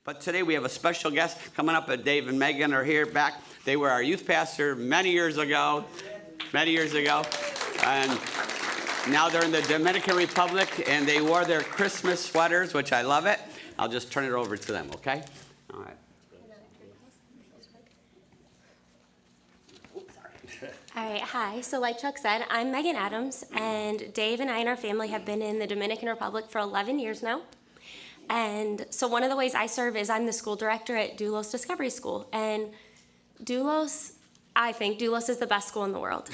But today we have a special guest coming up. Dave and Megan are here back. They were our youth pastor many years ago. And now they're in the Dominican Republic, and they wore their Christmas sweaters, which I love it. I'll just turn it over to them, okay? All right. All right, hi. So like Chuck said, I'm Megan Adams, and Dave and I and our family have been in the Dominican Republic for 11 years now. And so one of the ways I serve is I'm the school director at Doulos Discovery School. And I think Doulos is the best school in the world.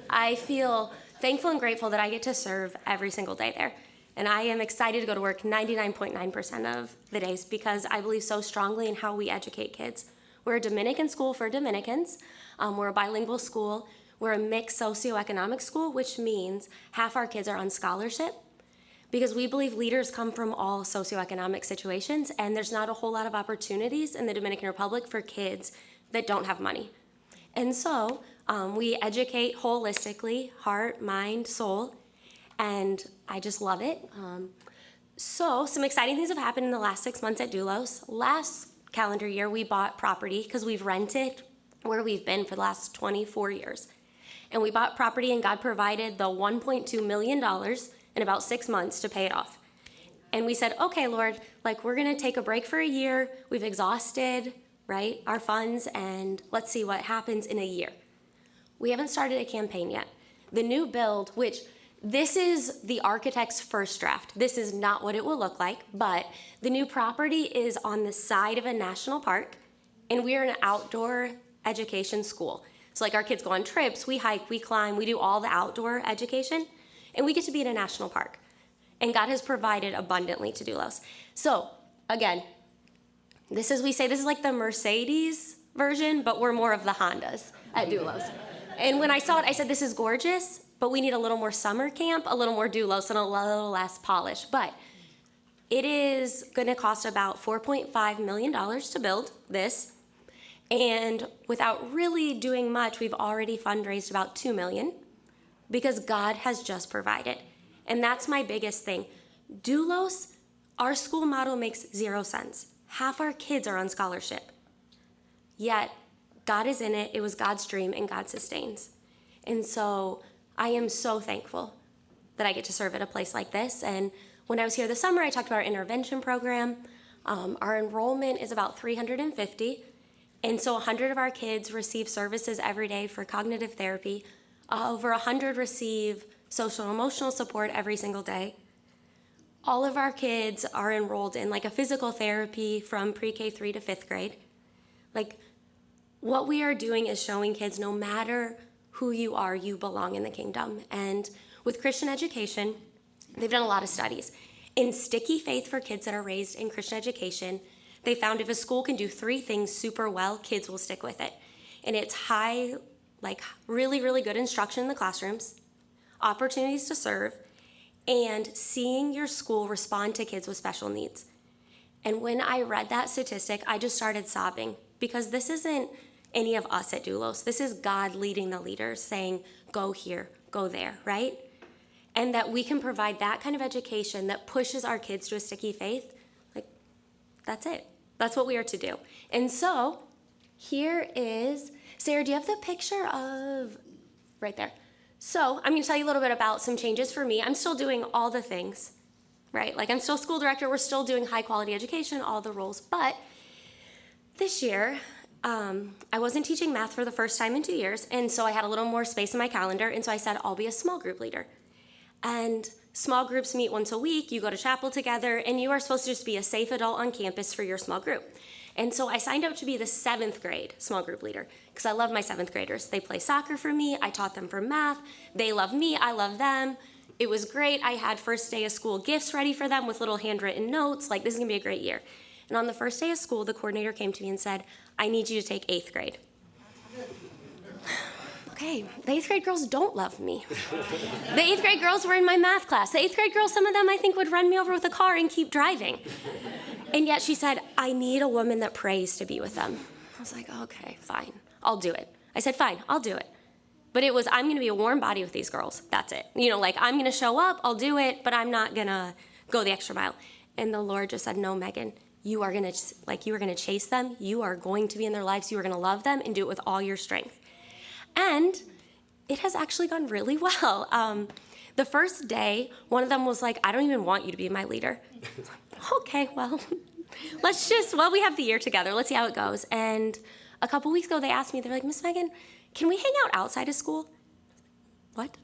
I feel thankful and grateful that I get to serve every single day there. And I am excited to go to work 99.9% of the days because I believe so strongly in how we educate kids. We're a Dominican school for Dominicans. We're a bilingual school. We're a mixed socioeconomic school, which means half our kids are on scholarship because we believe leaders come from all socioeconomic situations, and there's not a whole lot of opportunities in the Dominican Republic for kids that don't have money. And so we educate holistically, heart, mind, soul, and I just love it. So some exciting things have happened in the last 6 months at Doulos. Last calendar year, we bought property because we've rented where we've been for the last 24 years. And we bought property, and God provided the $1.2 million in about 6 months to pay it off. And we said, okay, Lord, we're gonna take a break for a year. We've exhausted, right, our funds, and let's see what happens in a year. We haven't started a campaign yet. The new build, which this is the architect's first draft. This is not what it will look like, but the new property is on the side of a national park, and we are an outdoor education school. So our kids go on trips, we hike, we climb, we do all the outdoor education, and we get to be in a national park. And God has provided abundantly to Doulos. So again, this is like the Mercedes version, but we're more of the Hondas at Doulos. And when I saw it, I said, this is gorgeous, but we need a little more summer camp, a little more Doulos, and a little less polish. But it is gonna cost about $4.5 million to build this. And without really doing much, we've already fundraised about $2 million because God has just provided. And that's my biggest thing. Doulos, our school model makes 0 cents. Half our kids are on scholarship. Yet, God is in it. It was God's dream, and God sustains. And so I am so thankful that I get to serve at a place like this. And when I was here this summer, I talked about our intervention program. Our enrollment is about 350. And so 100 of our kids receive services every day for cognitive therapy. Over 100 receive social and emotional support every single day. All of our kids are enrolled in a physical therapy from pre-K 3 to 5th grade. What we are doing is showing kids no matter who you are, you belong in the kingdom. And with Christian education, they've done a lot of studies. In sticky faith for kids that are raised in Christian education, they found if a school can do 3 things super well, kids will stick with it. And it's really, really good instruction in the classrooms, opportunities to serve, and seeing your school respond to kids with special needs. And when I read that statistic, I just started sobbing because this isn't any of us at Doulos. This is God leading the leaders saying, go here, go there, right? And that we can provide that kind of education that pushes our kids to a sticky faith, that's it. That's what we are to do. And so here is, Sarah, do you have the picture of, right there. So I'm gonna tell you a little bit about some changes for me. I'm still doing all the things, right? I'm still school director, we're still doing high quality education, all the roles, but this year, I wasn't teaching math for the first time in 2 years, and so I had a little more space in my calendar, and so I said, I'll be a small group leader. And small groups meet once a week, you go to chapel together, and you are supposed to just be a safe adult on campus for your small group. And so I signed up to be the 7th grade small group leader because I love my 7th graders. They play soccer for me, I taught them for math, they love me, I love them. It was great. I had first day of school gifts ready for them with little handwritten notes, this is gonna be a great year. And on the first day of school, the coordinator came to me and said, I need you to take 8th grade. Okay, the 8th grade girls don't love me. The 8th grade girls were in my math class. The 8th grade girls, some of them I think would run me over with a car and keep driving. And yet she said, I need a woman that prays to be with them. I was like, okay, fine, I'll do it. I said, fine, I'll do it. But it was, I'm gonna be a warm body with these girls, that's it. I'm gonna show up, I'll do it, but I'm not gonna go the extra mile. And the Lord just said, no, Megan, you are going to chase them. You are going to be in their lives. You are going to love them and do it with all your strength. And it has actually gone really well. The first day, one of them was like, I don't even want you to be my leader. Okay, well, we have the year together. Let's see how it goes. And a couple weeks ago, they asked me, they're like, Miss Megan, can we hang out outside of school? What?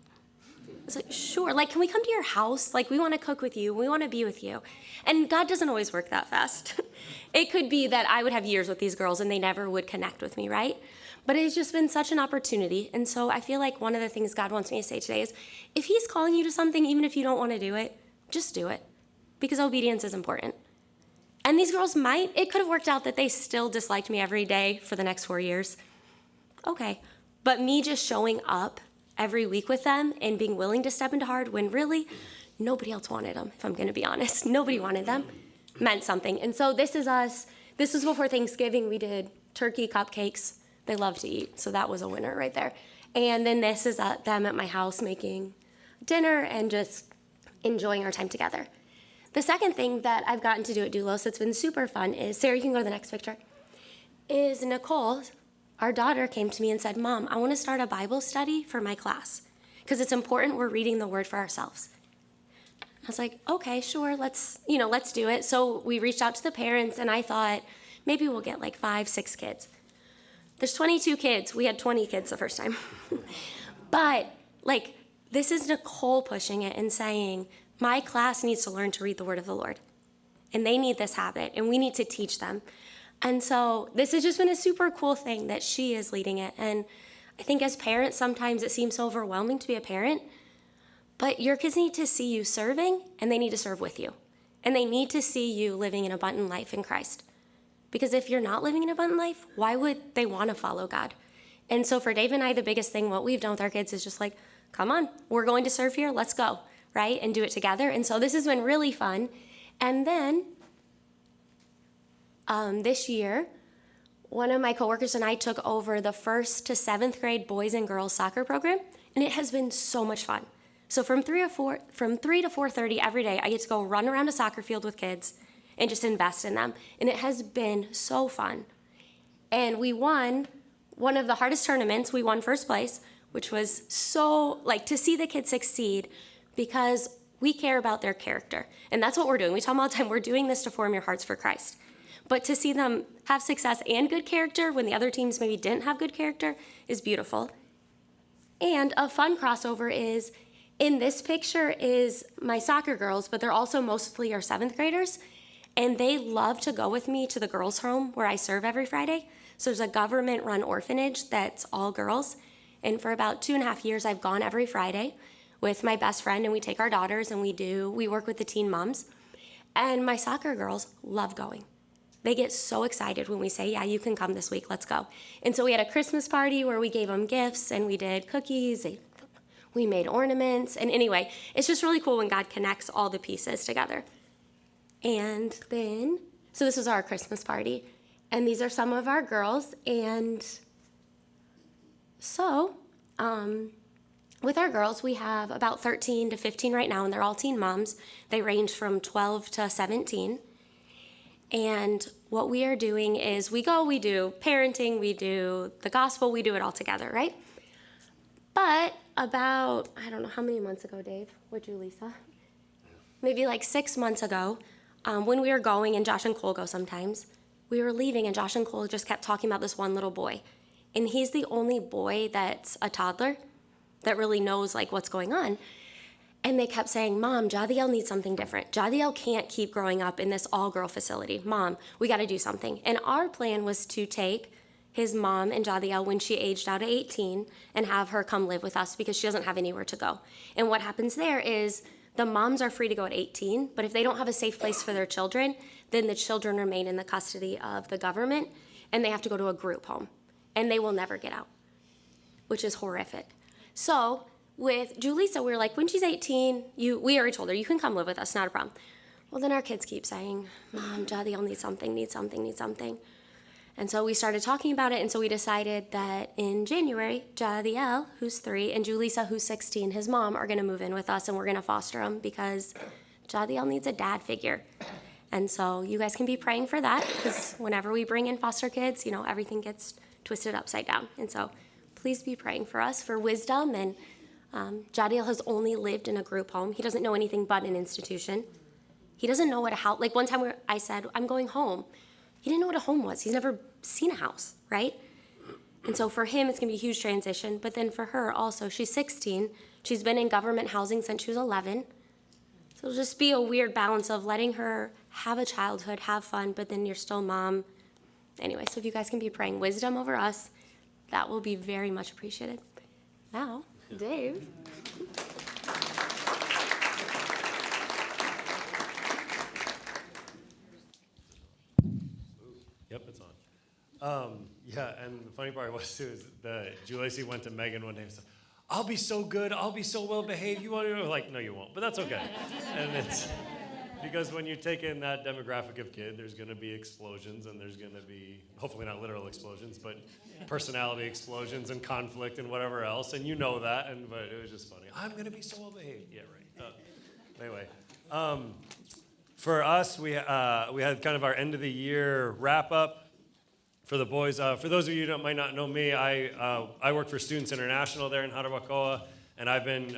I was like, sure. Like, can we come to your house? Like, we want to cook with you. We want to be with you. And God doesn't always work that fast. It could be that I would have years with these girls and they never would connect with me, right? But it's just been such an opportunity. And so I feel like one of the things God wants me to say today is, if he's calling you to something, even if you don't want to do it, just do it. Because obedience is important. And these girls it could have worked out that they still disliked me every day for the next 4 years. Okay. But me just showing up every week with them and being willing to step into hard when really nobody else wanted them, if I'm going to be honest. Nobody wanted them. Meant something. And so this is us. This was before Thanksgiving. We did turkey cupcakes. They love to eat, so that was a winner right there. And then this is them at my house making dinner and just enjoying our time together. The second thing that I've gotten to do at Doulos that's been super fun is, Sarah, you can go to the next picture, is Nicole, our daughter, came to me and said, Mom, I want to start a Bible study for my class because it's important we're reading the Word for ourselves. I was like, okay, sure, let's do it. So we reached out to the parents, and I thought maybe we'll get like 5, 6 kids. There's 22 kids. We had 20 kids the first time. But this is Nicole pushing it and saying, my class needs to learn to read the Word of the Lord. And they need this habit, and we need to teach them. And so this has just been a super cool thing that she is leading it. And I think as parents, sometimes it seems so overwhelming to be a parent. But your kids need to see you serving, and they need to serve with you. And they need to see you living an abundant life in Christ. Because if you're not living an abundant life, why would they want to follow God? And so for Dave and I, the biggest thing, what we've done with our kids is just like, come on, we're going to serve here, let's go, right? And do it together. And so this has been really fun. And then this year, one of my coworkers and I took over the 1st to 7th grade boys and girls soccer program, and it has been so much fun. So from 3 to 4:30 every day, I get to go run around a soccer field with kids and just invest in them. And it has been so fun. And we won one of the hardest tournaments. We won first place, which was so, to see the kids succeed because we care about their character. And that's what we're doing. We tell them all the time, we're doing this to form your hearts for Christ. But to see them have success and good character when the other teams maybe didn't have good character is beautiful. And a fun crossover is, in this picture is my soccer girls, but they're also mostly our 7th graders. And they love to go with me to the girls' home where I serve every Friday. So there's a government-run orphanage that's all girls. And for about 2.5 years, I've gone every Friday with my best friend, and we take our daughters and we work with the teen moms. And my soccer girls love going. They get so excited when we say, yeah, you can come this week, let's go. And so we had a Christmas party where we gave them gifts and we did cookies, we made ornaments. And anyway, it's just really cool when God connects all the pieces together. And then, so this was our Christmas party, and these are some of our girls. And so, with our girls, we have about 13 to 15 right now, and they're all teen moms. They range from 12 to 17. And what we are doing is we do parenting, we do the gospel, we do it all together, right? But about, I don't know, how many months ago, Dave? Would you, Lisa? Maybe 6 months ago, when we were going, and Josh and Cole go sometimes, we were leaving, and Josh and Cole just kept talking about this one little boy. And he's the only boy that's a toddler that really knows, what's going on. And they kept saying, Mom, Jadiel needs something different. Jadiel can't keep growing up in this all-girl facility. Mom, we got to do something. And our plan was to take his mom and Jadiel when she aged out at 18 and have her come live with us because she doesn't have anywhere to go. And what happens there is the moms are free to go at 18, but if they don't have a safe place for their children, then the children remain in the custody of the government, and they have to go to a group home, and they will never get out, which is horrific. So with Julissa, we were like, when she's 18, we already told her, you can come live with us, not a problem. Well, then our kids keep saying, Mom, Jadiel needs something. And so we started talking about it, and so we decided that in January, Jadiel, who's 3, and Julissa, who's 16, his mom, are going to move in with us, and we're going to foster them because Jadiel needs a dad figure. And so you guys can be praying for that, because whenever we bring in foster kids, everything gets twisted upside down. And so please be praying for us for wisdom. And Jadiel has only lived in a group home. He doesn't know anything but an institution. He doesn't know what a house, like one time I said, I'm going home. He didn't know what a home was. He's never seen a house, right? And so for him, it's gonna be a huge transition. But then for her also, she's 16. She's been in government housing since she was 11. So it'll just be a weird balance of letting her have a childhood, have fun, but then you're still mom. Anyway, so if you guys can be praying wisdom over us, that will be very much appreciated. Now, Dave. Yep, it's on. Yeah, and the funny part was too is Julacey went to Megan one day and said, "I'll be so good, I'll be so well behaved. You want to?" Like, no, you won't, but that's okay. And it's because when you take in that demographic of kid, there's going to be explosions, and there's going to be hopefully not literal explosions, but personality explosions and conflict and whatever else, and you know that. But it was just funny. I'm going to be so well behaved. Yeah, right. Anyway. For us, we had kind of our end of the year wrap up for the boys. For those of you that might not know me, I work for Students International there in Jarabacoa, and I've been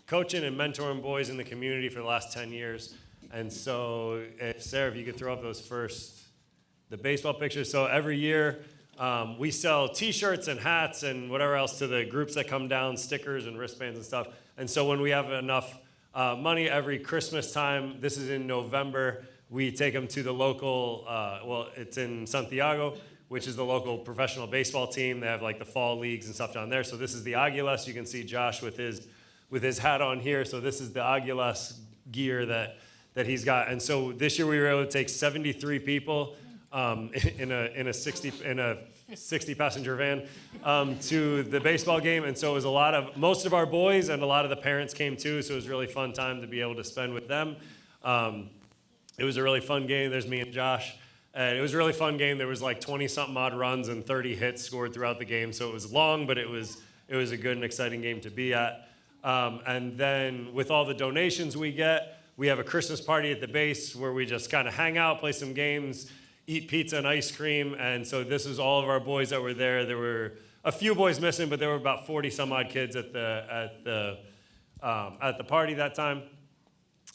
coaching and mentoring boys in the community for the last 10 years. And so, Sarah, if you could throw up the baseball pictures. So every year, we sell T-shirts and hats and whatever else to the groups that come down, stickers and wristbands and stuff. And so when we have enough money every Christmas time, this is in November, we take them to the local, it's in Santiago, which is the local professional baseball team. They have like the fall leagues and stuff down there. So this is the Aguilas. You can see Josh with his hat on here. So this is the Aguilas gear that he's got. And so this year we were able to take 73 people in a 60 passenger van to the baseball game. And so it was most of our boys and a lot of the parents came too. So it was a really fun time to be able to spend with them. It was a really fun game. There's me and Josh. And it was a really fun game. There was like 20 something odd runs and 30 hits scored throughout the game. So it was long, but it was a good and exciting game to be at. And then with all the donations we get, we have a Christmas party at the base where we just kind of hang out, play some games, eat pizza and ice cream. And so this is all of our boys that were there. There were a few boys missing, but there were about 40 some odd kids at the party that time.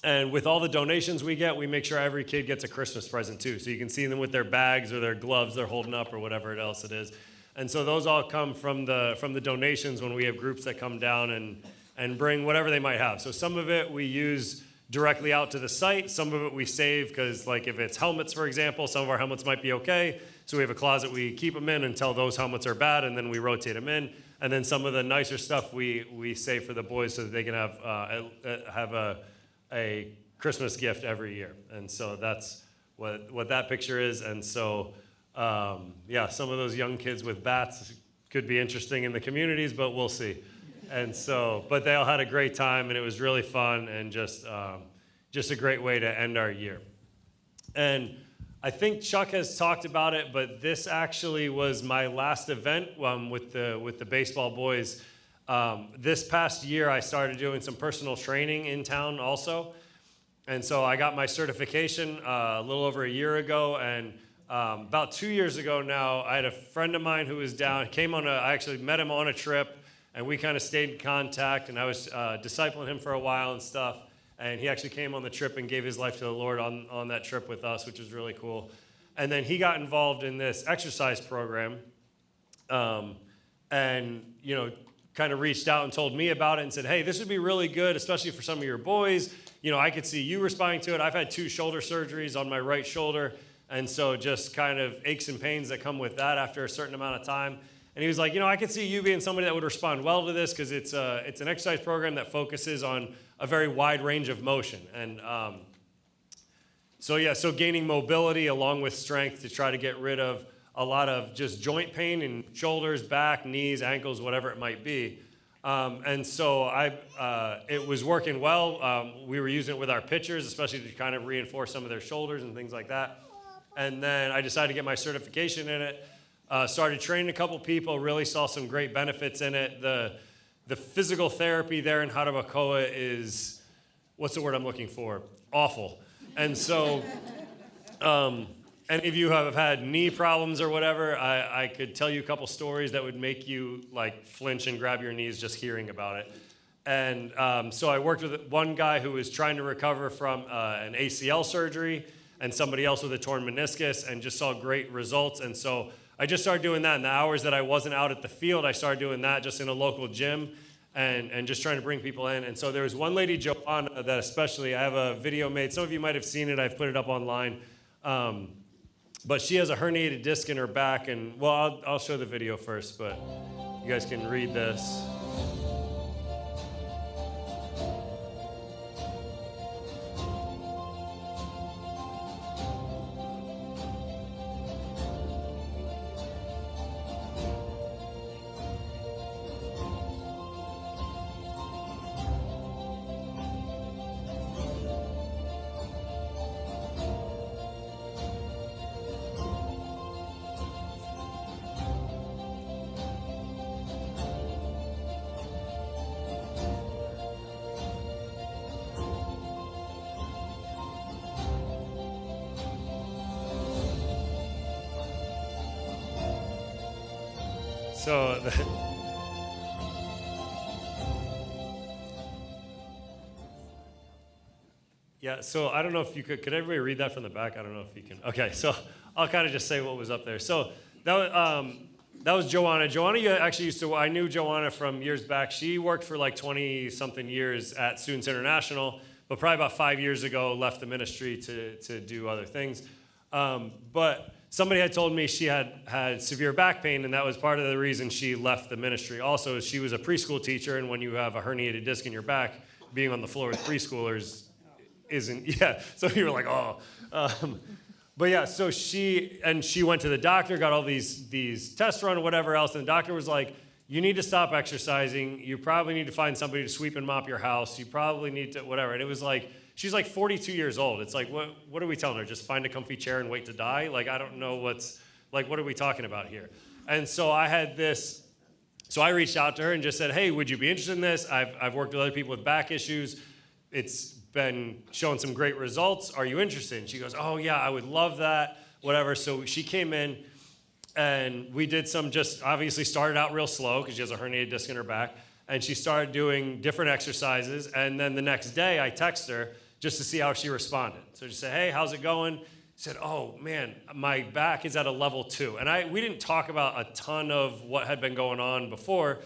And with all the donations we get, we make sure every kid gets a Christmas present too. So you can see them with their bags or their gloves they're holding up or whatever else it is. And so those all come from the donations when we have groups that come down and bring whatever they might have. So some of it we use directly out to the site. Some of it we save because, like, if it's helmets, for example, some of our helmets might be okay. So we have a closet we keep them in until those helmets are bad, and then we rotate them in. And then some of the nicer stuff we save for the boys so that they can have a Christmas gift every year. And so that's what that picture is. And so, some of those young kids with bats could be interesting in the communities, but we'll see. And so, but they all had a great time, and it was really fun, and just a great way to end our year. And I think Chuck has talked about it, but this actually was my last event with the baseball boys. This past year, I started doing some personal training in town also, and so I got my certification a little over a year ago, and about 2 years ago now, I had a friend of mine who was down. I actually met him on a trip. And we kind of stayed in contact, and I was discipling him for a while and stuff. And he actually came on the trip and gave his life to the Lord on that trip with us, which was really cool. And then he got involved in this exercise program, and kind of reached out and told me about it and said, "Hey, this would be really good, especially for some of your boys. I could see you responding to it. I've had 2 shoulder surgeries on my right shoulder, and so just kind of aches and pains that come with that after a certain amount of time." And he was like, I could see you being somebody that would respond well to this because it's an exercise program that focuses on a very wide range of motion. And so gaining mobility along with strength to try to get rid of a lot of just joint pain in shoulders, back, knees, ankles, whatever it might be. And so it was working well. We were using it with our pitchers, especially to kind of reinforce some of their shoulders and things like that. And then I decided to get my certification in it. Started training a couple people, really saw some great benefits in it. The physical therapy there in Jarabacoa is, what's the word I'm looking for? Awful. And so, any of you have had knee problems or whatever, I could tell you a couple stories that would make you like flinch and grab your knees just hearing about it. And so I worked with one guy who was trying to recover from an ACL surgery and somebody else with a torn meniscus, and just saw great results. And so I just started doing that in the hours that I wasn't out at the field. I started doing that just in a local gym and just trying to bring people in. And so there was one lady, Joanna, that especially, I have a video made. Some of you might have seen it. I've put it up online. But she has a herniated disc in her back. And, well, I'll show the video first, but you guys can read this. So, yeah, so I don't know if you could everybody read that from the back? I don't know if you can. Okay, so I'll kind of just say what was up there. So that was Joanna. Joanna actually I knew Joanna from years back. She worked for like 20-something years at Students International, but probably about 5 years ago left the ministry to do other things. But somebody had told me she had severe back pain, and that was part of the reason she left the ministry. Also, she was a preschool teacher, and when you have a herniated disc in your back, being on the floor with preschoolers isn't, yeah. So you were like, oh. But yeah, so she went to the doctor, got all these tests run or whatever else, and the doctor was like, you need to stop exercising. You probably need to find somebody to sweep and mop your house. You probably need to whatever. And it was like, she's like 42 years old. It's like, what are we telling her? Just find a comfy chair and wait to die? Like, I don't know what are we talking about here? And so I reached out to her and just said, hey, would you be interested in this? I've worked with other people with back issues. It's been showing some great results. Are you interested? And she goes, oh yeah, I would love that, whatever. So she came in and we did just obviously started out real slow because she has a herniated disc in her back. And she started doing different exercises. And then the next day I texted her just to see how she responded. So she said, hey, how's it going? She said, oh man, my back is at a level 2. And we didn't talk about a ton of what had been going on before.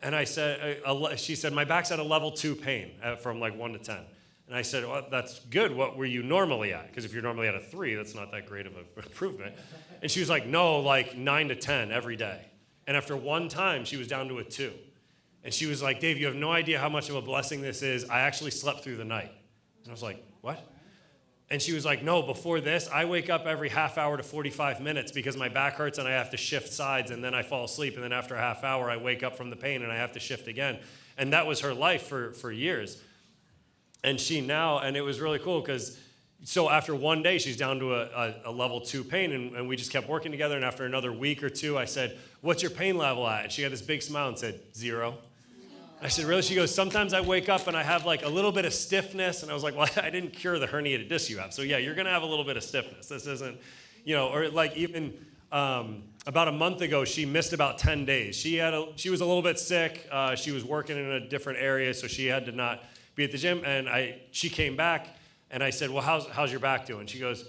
And I said, she said, my back's at a level 2 pain from like 1 to 10. And I said, well, that's good. What were you normally at? Because if you're normally at a 3, that's not that great of an improvement. And she was like, no, like 9 to 10 every day. And after one time, she was down to a 2. And she was like, Dave, you have no idea how much of a blessing this is. I actually slept through the night. And I was like, what? And she was like, no, before this, I wake up every half hour to 45 minutes because my back hurts and I have to shift sides and then I fall asleep. And then after a half hour, I wake up from the pain and I have to shift again. And that was her life for years. And and it was really cool because, so after one day, she's down to a level 2 pain, and we just kept working together. And after another week or two, I said, what's your pain level at? And she had this big smile and said, 0. I said, really? She goes, sometimes I wake up and I have like a little bit of stiffness. And I was like, well, I didn't cure the herniated disc you have. So yeah, you're going to have a little bit of stiffness. This isn't, or like even about a month ago, she missed about 10 days. She was a little bit sick. She was working in a different area, so she had to not be at the gym. And she came back and I said, well, how's your back doing? She goes,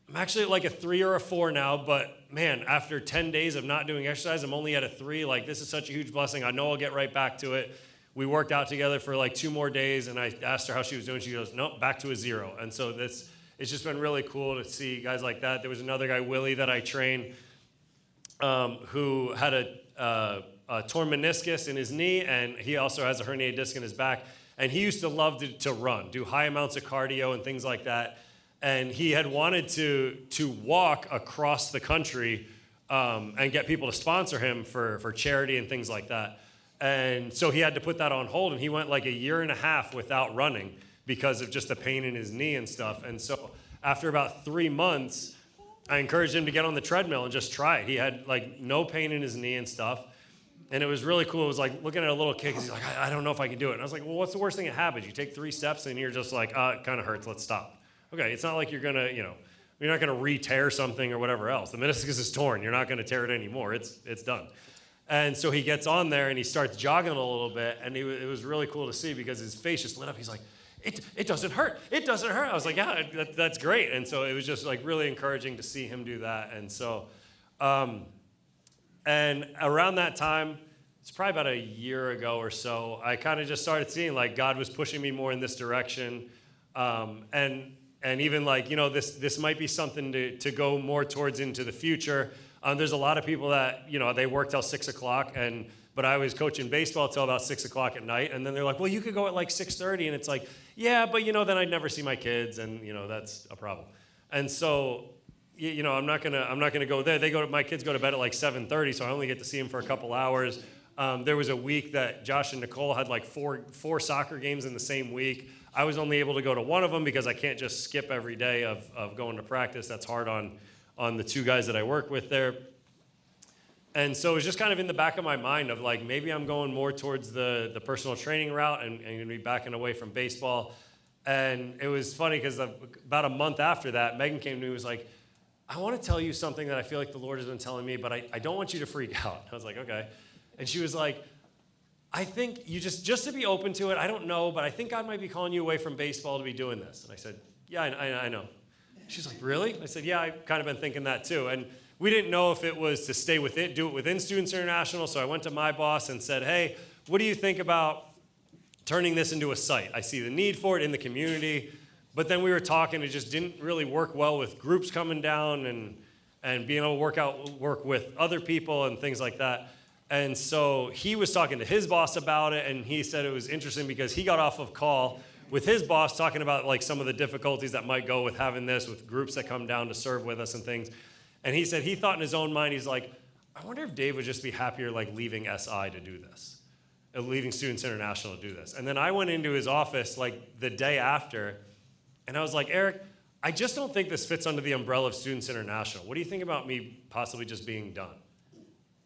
I'm actually at like a 3 or a 4 now, but man, after 10 days of not doing exercise, I'm only at a 3. Like, this is such a huge blessing. I know I'll get right back to it. We worked out together for like 2 more days, and I asked her how she was doing. She goes, nope, back to a 0. And so it's just been really cool to see guys like that. There was another guy, Willie, that I trained who had a torn meniscus in his knee, and he also has a herniated disc in his back. And he used to love to run, do high amounts of cardio and things like that. And he had wanted to walk across the country and get people to sponsor him for charity and things like that. And so he had to put that on hold, and he went like a year and a half without running because of just the pain in his knee and stuff. And so after about 3 months, I encouraged him to get on the treadmill and just try it. He had like no pain in his knee and stuff. And it was really cool. It was like looking at a little kid because he's like, I don't know if I can do it. And I was like, well, what's the worst thing that happens? You take 3 steps and you're just like, it kind of hurts. Let's stop. okay, it's not like you're not going to re-tear something or whatever else. The meniscus is torn. You're not going to tear it anymore. It's done. And so he gets on there and he starts jogging a little bit, and it was really cool to see because his face just lit up. He's like, it doesn't hurt. It doesn't hurt. I was like, yeah, that's great. And so it was just like really encouraging to see him do that. And so, and around that time, it's probably about a year ago or so, I kind of just started seeing like God was pushing me more in this direction. And even like, this might be something to go more towards into the future. There's a lot of people that, they work till 6 o'clock, but I was coaching baseball till about 6 o'clock at night. And then they're like, well, you could go at like 6:30. And it's like, yeah, but then I'd never see my kids, and that's a problem. And so, I'm not gonna go there. My kids go to bed at like 7:30, so I only get to see them for a couple hours. There was a week that Josh and Nicole had like four soccer games in the same week. I was only able to go to one of them because I can't just skip every day of going to practice. That's hard on the two guys that I work with there. And so it was just kind of in the back of my mind of like, maybe I'm going more towards the personal training route and going to be backing away from baseball. And it was funny because about a month after that, Megan came to me and was like, I want to tell you something that I feel like the Lord has been telling me, but I don't want you to freak out. I was like, okay. And she was like, I think you just to be open to it, I don't know, but I think God might be calling you away from baseball to be doing this. And I said, yeah, I know. She's like, really? I said, yeah, I've kind of been thinking that too. And we didn't know if it was to stay with it, do it within Students International. So I went to my boss and said, hey, what do you think about turning this into a site? I see the need for it in the community. But then we were talking, it just didn't really work well with groups coming down and being able to work with other people and things like that. And so he was talking to his boss about it, and he said it was interesting because he got off of call with his boss talking about like some of the difficulties that might go with having this, with groups that come down to serve with us and things. And he said he thought in his own mind, he's like, I wonder if Dave would just be happier like leaving SI to do this, leaving Students International to do this. And then I went into his office like the day after, and I was like, Eric, I just don't think this fits under the umbrella of Students International. What do you think about me possibly just being done?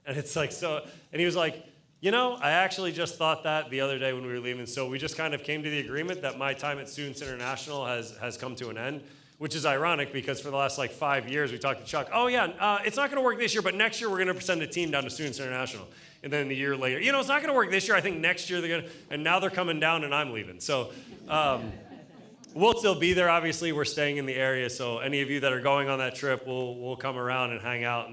And it's like, so, and he was like, I actually just thought that the other day when we were leaving. So we just kind of came to the agreement that my time at Students International has come to an end, which is ironic because for the last like 5 years, we talked to Chuck, oh yeah, it's not going to work this year, but next year we're going to send a team down to Students International. And then the year later, it's not going to work this year. I think next year they're going to, and now they're coming down and I'm leaving. So we'll still be there. Obviously, we're staying in the area. So any of you that are going on that trip, we'll come around and hang out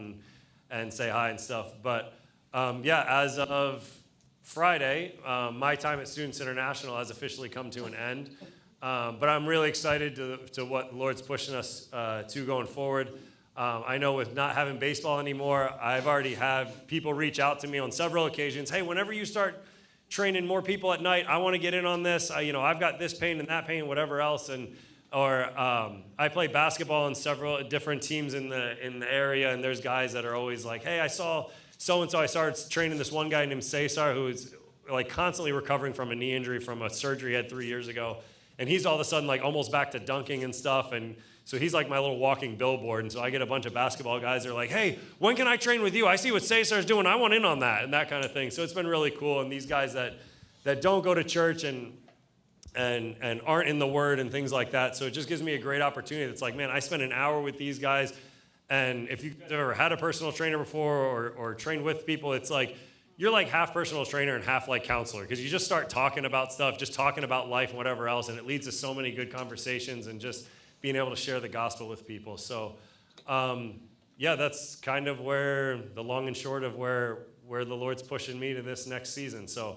and say hi and stuff. But as of Friday, my time at Students International has officially come to an end. But I'm really excited to what the Lord's pushing us to going forward. I know with not having baseball anymore, I've already had people reach out to me on several occasions. Hey, whenever you start training more people at night, I want to get in on this. I've got this pain and that pain, whatever else. Or I play basketball in several different teams in the area, and there's guys that are always like, hey, I saw so-and-so. I started training this one guy named Cesar who is like constantly recovering from a knee injury from a surgery he had 3 years ago. And he's all of a sudden like almost back to dunking and stuff. And so he's like my little walking billboard. And so I get a bunch of basketball guys that are like, hey, when can I train with you? I see what Cesar's doing. I want in on that, and that kind of thing. So it's been really cool. And these guys that don't go to church and aren't in the Word and things like that. So it just gives me a great opportunity. It's like, man, I spent an hour with these guys. And if you've ever had a personal trainer before or trained with people, it's like you're like half personal trainer and half like counselor because you just start talking about stuff, just talking about life and whatever else. And it leads to so many good conversations and just being able to share the gospel with people. So, that's kind of where the long and short of where the Lord's pushing me to this next season. So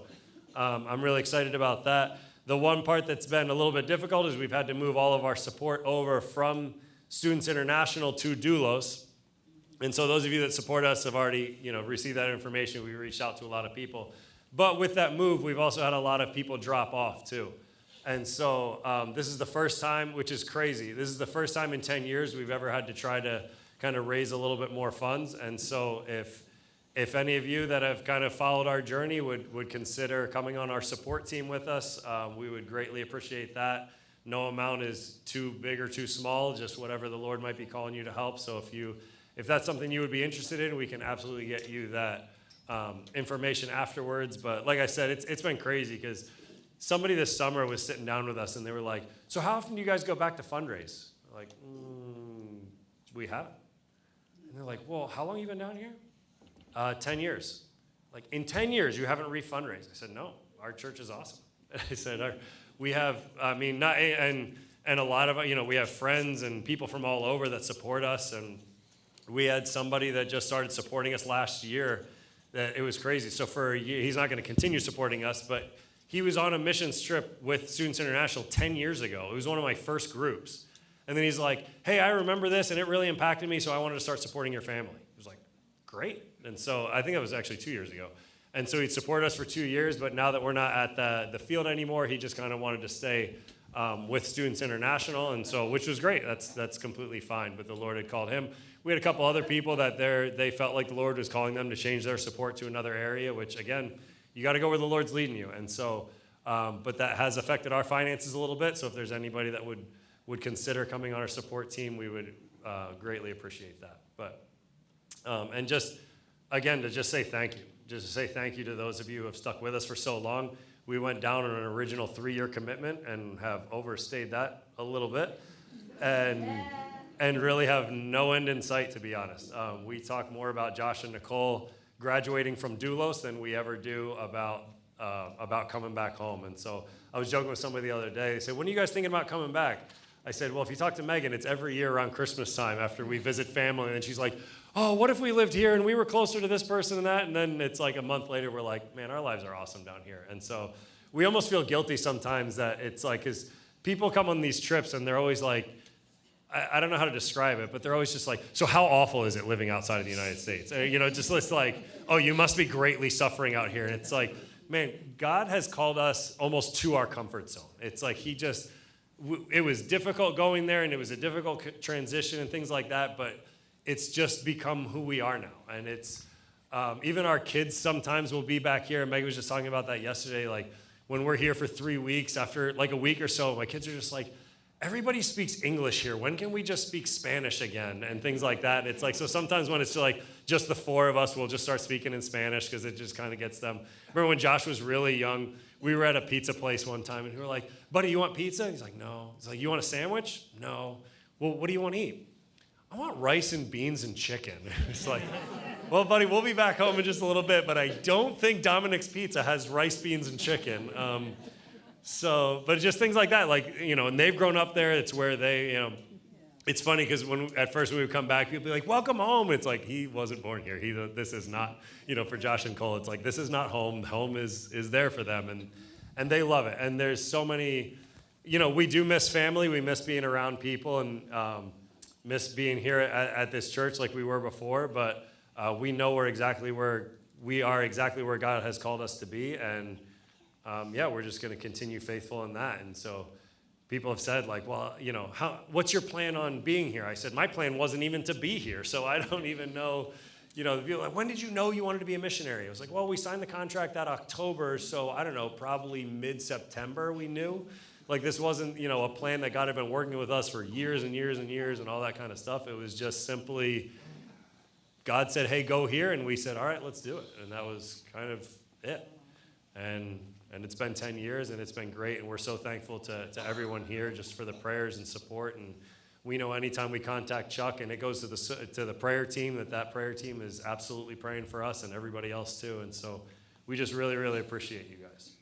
I'm really excited about that. The one part that's been a little bit difficult is we've had to move all of our support over from Students International to Doulos. And so those of you that support us have already, received that information. We reached out to a lot of people. But with that move, we've also had a lot of people drop off too. And so this is the first time, which is crazy. This is the first time in 10 years we've ever had to try to kind of raise a little bit more funds. And so if any of you that have kind of followed our journey would consider coming on our support team with us, we would greatly appreciate that. No amount is too big or too small, just whatever the Lord might be calling you to help. So if that's something you would be interested in, we can absolutely get you that information afterwards. But like I said, it's been crazy because somebody this summer was sitting down with us, and they were like, so how often do you guys go back to fundraise? We're like, we haven't. And they're like, well, how long have you been down here? 10 years. Like, in 10 years, you haven't re-fundraised. I said, no, our church is awesome. I said, we have, and a lot of, we have friends and people from all over that support us. And we had somebody that just started supporting us last year that it was crazy. So for a year, he's not going to continue supporting us, but he was on a missions trip with Students International 10 years ago. It was one of my first groups. And then he's like, hey, I remember this, and it really impacted me, so I wanted to start supporting your family. It was like, great. And so I think it was actually 2 years ago. And so he'd supported us for 2 years, but now that we're not at the field anymore, he just kind of wanted to stay with Students International, and so, which was great. That's completely fine, but the Lord had called him. We had a couple other people that they felt like the Lord was calling them to change their support to another area, which, again, you got to go where the Lord's leading you. And so, but that has affected our finances a little bit, so if there's anybody that would consider coming on our support team, we would greatly appreciate that. But, and just, again, to just say thank you. Just to say thank you to those of you who have stuck with us for so long. We went down on an original 3-year commitment and have overstayed that a little bit, and really have no end in sight, to be honest. We talk more about Josh and Nicole graduating from Doulos than we ever do about coming back home. And so I was joking with somebody the other day. They said, when are you guys thinking about coming back? I said, well, if you talk to Megan, it's every year around Christmas time after we visit family. And she's like, oh, what if we lived here and we were closer to this person and that? And then it's like a month later, we're like, man, our lives are awesome down here. And so we almost feel guilty sometimes that it's like, because people come on these trips and they're always like, I don't know how to describe it, but they're always just like, so how awful is it living outside of the United States? Just it's like, oh, you must be greatly suffering out here. And it's like, man, God has called us almost to our comfort zone. It's like it was difficult going there, and it was a difficult transition and things like that, but it's just become who we are now. And it's, even our kids sometimes will be back here, and Meg was just talking about that yesterday, like when we're here for 3 weeks, after like a week or so, my kids are just like, everybody speaks English here. When can we just speak Spanish again? And things like that. It's like, so sometimes when it's like just the 4 of us, we'll just start speaking in Spanish because it just kind of gets them. Remember when Josh was really young, we were at a pizza place one time and we were like, buddy, you want pizza? And he's like, no. He's like, you want a sandwich? No. Well, what do you want to eat? I want rice and beans and chicken. It's like, well, buddy, we'll be back home in just a little bit, but I don't think Dominic's Pizza has rice, beans, and chicken. But just things like that, like, and they've grown up there. It's where they, it's funny because at first when we would come back, people would be like, welcome home. It's like, he wasn't born here. This is not, for Josh and Cole, it's like, this is not home. Home is there for them, and they love it. And there's so many, we do miss family. We miss being around people and miss being here at this church like we were before, but we know we're exactly where God has called us to be, and we're just going to continue faithful in that. And so people have said, like, well, what's your plan on being here? I said, my plan wasn't even to be here, so I don't even know. Like, when did you know you wanted to be a missionary? I was like, well, we signed the contract that October, so I don't know, probably mid-September we knew. Like, this wasn't, a plan that God had been working with us for years and years and years and all that kind of stuff. It was just simply, God said, hey, go here, and we said, all right, let's do it. And that was kind of it. And it's been 10 years, and it's been great, and we're so thankful to everyone here just for the prayers and support. And we know anytime we contact Chuck, and it goes to the prayer team, that prayer team is absolutely praying for us and everybody else too. And so we just really, really appreciate you guys.